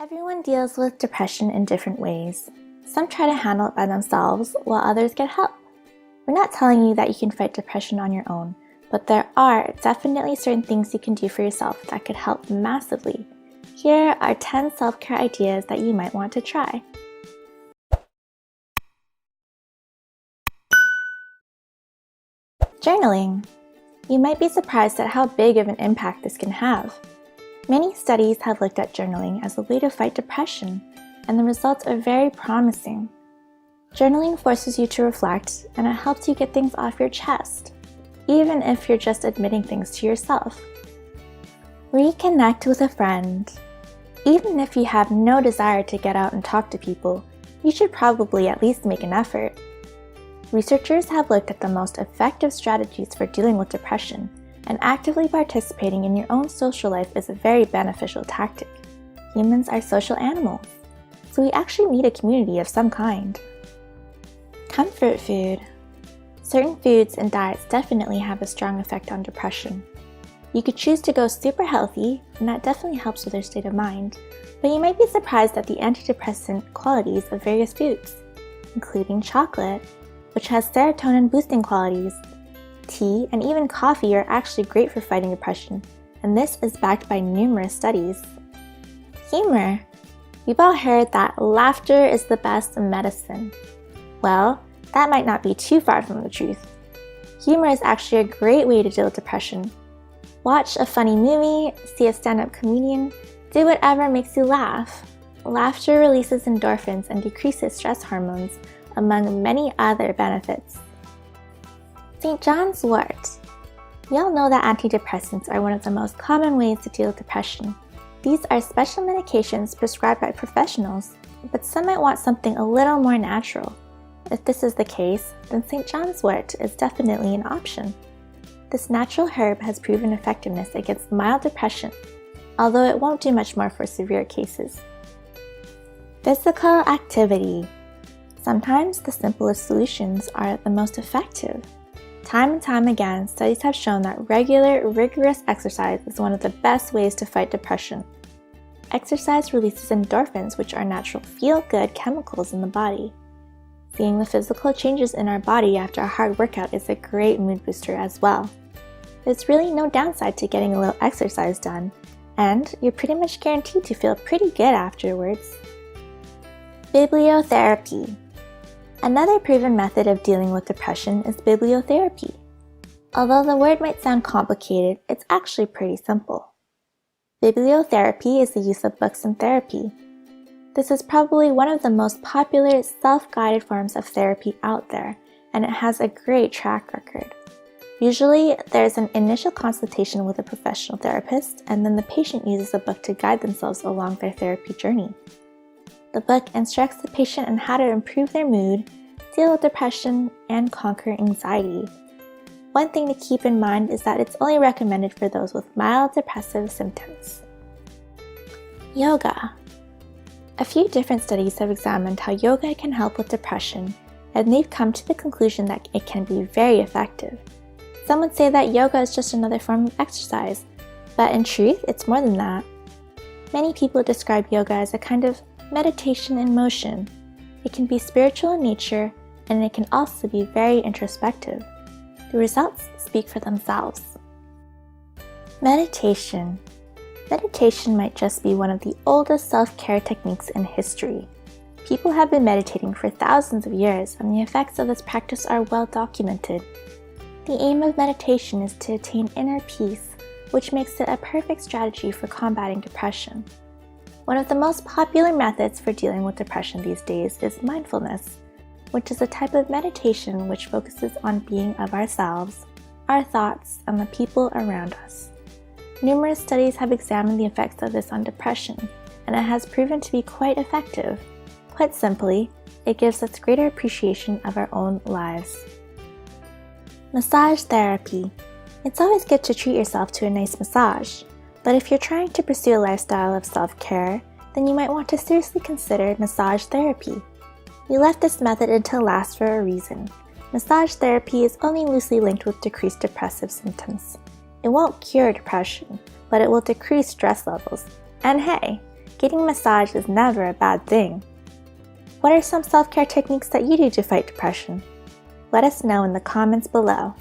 Everyone deals with depression in different ways. Some try to handle it by themselves, while others get help. We're not telling you that you can fight depression on your own, but there are definitely certain things you can do for yourself that could help massively. Here are 10 self-care ideas that you might want to try. Journaling. You might be surprised at how big of an impact this can have. Many studies have looked at journaling as a way to fight depression, and the results are very promising. Journaling forces you to reflect, and it helps you get things off your chest, even if you're just admitting things to yourself. Reconnect with a friend. Even if you have no desire to get out and talk to people, you should probably at least make an effort. Researchers have looked at the most effective strategies for dealing with depression, and actively participating in your own social life is a very beneficial tactic. Humans are social animals, so we actually need a community of some kind. Comfort food. Certain foods and diets definitely have a strong effect on depression. You could choose to go super healthy, and that definitely helps with your state of mind, but you might be surprised at the antidepressant qualities of various foods, including chocolate, which has serotonin-boosting qualities. Tea and even coffee are actually great for fighting depression, and this is backed by numerous studies. Humor. We've all heard that laughter is the best medicine. Well, that might not be too far from the truth. Humor is actually a great way to deal with depression. Watch a funny movie, see a stand-up comedian, do whatever makes you laugh. Laughter releases endorphins and decreases stress hormones, among many other benefits. St. John's wort. We all know that antidepressants are one of the most common ways to deal with depression. These are special medications prescribed by professionals, but some might want something a little more natural. If this is the case, then St. John's wort is definitely an option. This natural herb has proven effectiveness against mild depression, although it won't do much more for severe cases. Physical activity. Sometimes the simplest solutions are the most effective. Time and time again, studies have shown that regular, rigorous exercise is one of the best ways to fight depression. Exercise releases endorphins, which are natural feel-good chemicals in the body. Seeing the physical changes in our body after a hard workout is a great mood booster as well. There's really no downside to getting a little exercise done, and you're pretty much guaranteed to feel pretty good afterwards. Bibliotherapy. Another proven method of dealing with depression is bibliotherapy. Although the word might sound complicated, it's actually pretty simple. Bibliotherapy is the use of books in therapy. This is probably one of the most popular self-guided forms of therapy out there, and it has a great track record. Usually, there's an initial consultation with a professional therapist, and then the patient uses a book to guide themselves along their therapy journey. The book instructs the patient on how to improve their mood, deal with depression, and conquer anxiety. One thing to keep in mind is that it's only recommended for those with mild depressive symptoms. Yoga. A few different studies have examined how yoga can help with depression, and they've come to the conclusion that it can be very effective. Some would say that yoga is just another form of exercise, but in truth, it's more than that. Many people describe yoga as a kind of meditation in motion. It can be spiritual in nature, and it can also be very introspective. The results speak for themselves. Meditation. Meditation might just be one of the oldest self-care techniques in history. People have been meditating for thousands of years, and the effects of this practice are well documented. The aim of meditation is to attain inner peace, which makes it a perfect strategy for combating depression. One of the most popular methods for dealing with depression these days is mindfulness, which is a type of meditation which focuses on being of ourselves, our thoughts, and the people around us. Numerous studies have examined the effects of this on depression, and it has proven to be quite effective. Quite simply, it gives us greater appreciation of our own lives. Massage therapy. It's always good to treat yourself to a nice massage. But if you're trying to pursue a lifestyle of self-care, then you might want to seriously consider massage therapy. We left this method until last for a reason. Massage therapy is only loosely linked with decreased depressive symptoms. It won't cure depression, but it will decrease stress levels. And hey, Getting massaged is never a bad thing. What are some self-care techniques that you do to fight depression? Let us know in the comments below.